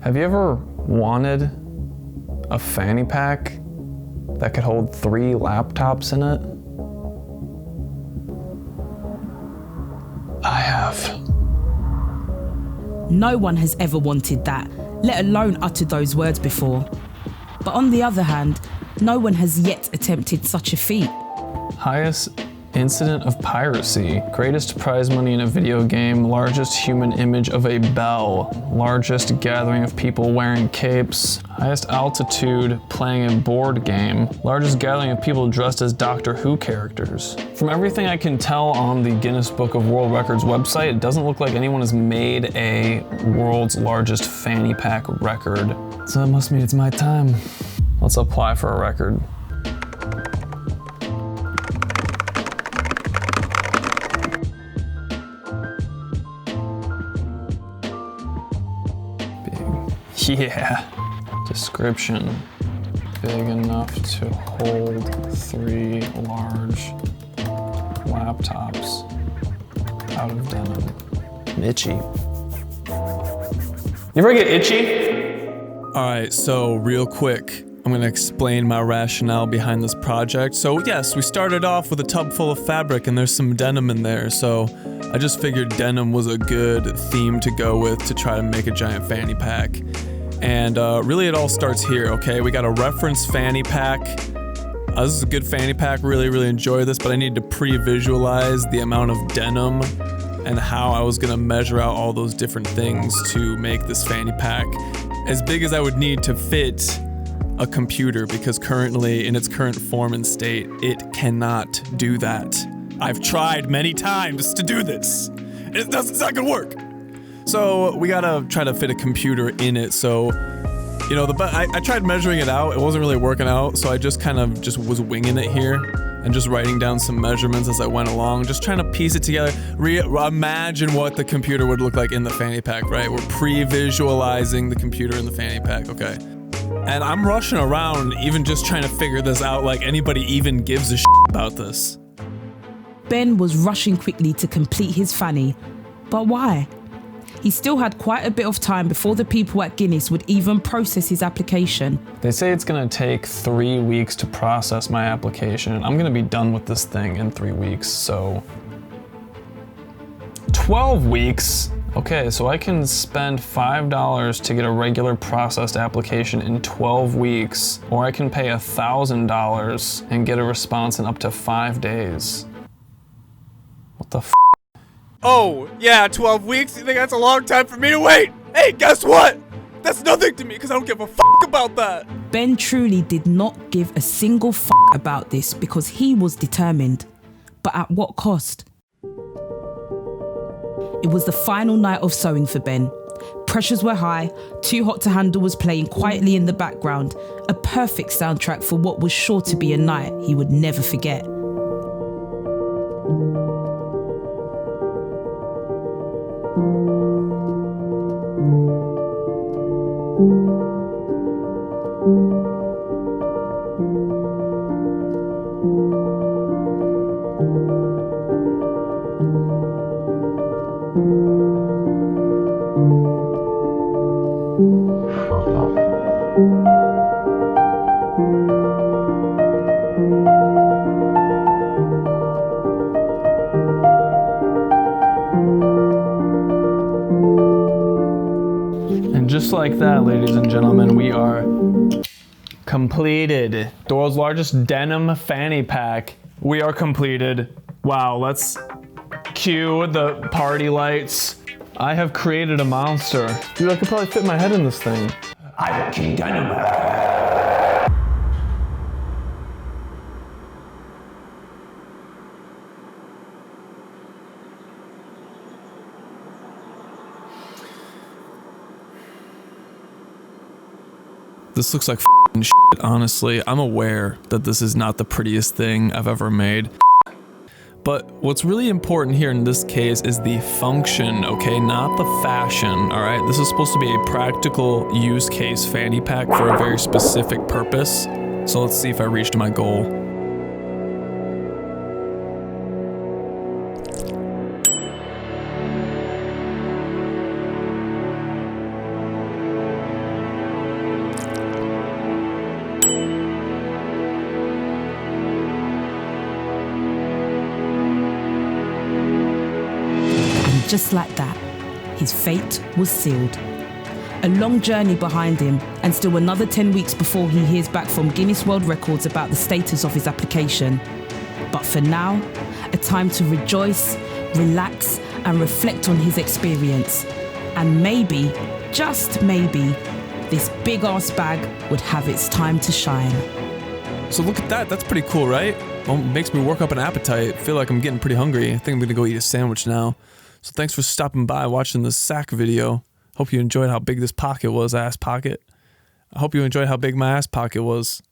Have you ever wanted a fanny pack that could hold 3 laptops in it? I have. No one has ever wanted that, let alone uttered those words before. But on the other hand, no one has yet attempted such a feat. Highest incident of piracy, greatest prize money in a video game, largest human image of a bell, largest gathering of people wearing capes, highest altitude playing a board game, largest gathering of people dressed as Doctor Who characters. From everything I can tell on the Guinness Book of World Records website, it doesn't look like anyone has made a world's largest fanny pack record. So that must mean it's my time. Let's apply for a record. Yeah. Description. Big enough to hold 3 large laptops out of denim. I'm itchy. You ever get itchy? Alright, so real quick, I'm gonna explain my rationale behind this project. So yes, we started off with a tub full of fabric and there's some denim in there, so I just figured denim was a good theme to go with to try to make a giant fanny pack. And really it all starts here, okay? We got a reference fanny pack. This is a good fanny pack, really enjoy this, but I need to pre-visualize the amount of denim and how I was gonna measure out all those different things to make this fanny pack as big as I would need to fit a computer, because currently, in its current form and state, it cannot do that. I've tried many times to do this, and it's not gonna work. So we gotta try to fit a computer in it. So, you know, I tried measuring it out. It wasn't really working out. So I just kind of was winging it here and just writing down some measurements as I went along, just trying to piece it together. Imagine what the computer would look like in the fanny pack, right? We're pre-visualizing the computer in the fanny pack, okay? And I'm rushing around even just trying to figure this out like anybody even gives a shit about this. Ben was rushing quickly to complete his fanny. But why? He still had quite a bit of time before the people at Guinness would even process his application. They say it's gonna take 3 weeks to process my application, and I'm gonna be done with this thing in 3 weeks, so 12 weeks? Okay, so I can spend $5 to get a regular processed application in 12 weeks, or I can pay $1,000 and get a response in up to 5 days. What the f? Oh, yeah, 12 weeks? You think that's a long time for me to wait? Hey, guess what? That's nothing to me, because I don't give a fuck about that. Ben truly did not give a single fuck about this because he was determined. But at what cost? It was the final night of sewing for Ben. Pressures were high, Too Hot to Handle was playing quietly in the background, a perfect soundtrack for what was sure to be a night he would never forget. And just like that, ladies and gentlemen, we are completed. The world's largest denim fanny pack. We are completed. Wow, let's cue the party lights. I have created a monster. Dude, I could probably fit my head in this thing. I'm King Dynamite. This looks like f***ing shit, honestly. I'm aware that this is not the prettiest thing I've ever made. But what's really important here in this case is the function, okay? Not the fashion, alright? This is supposed to be a practical use case fanny pack for a very specific purpose. So let's see if I reached my goal. Just like that, his fate was sealed. A long journey behind him, and still another 10 weeks before he hears back from Guinness World Records about the status of his application. But for now, a time to rejoice, relax, and reflect on his experience. And maybe, just maybe, this big ass bag would have its time to shine. So look at that, that's pretty cool, right? Well, it makes me work up an appetite. I feel like I'm getting pretty hungry. I think I'm gonna go eat a sandwich now. So thanks for stopping by watching this sack video. Hope you enjoyed how big this pocket was, ass pocket. I hope you enjoyed how big my ass pocket was.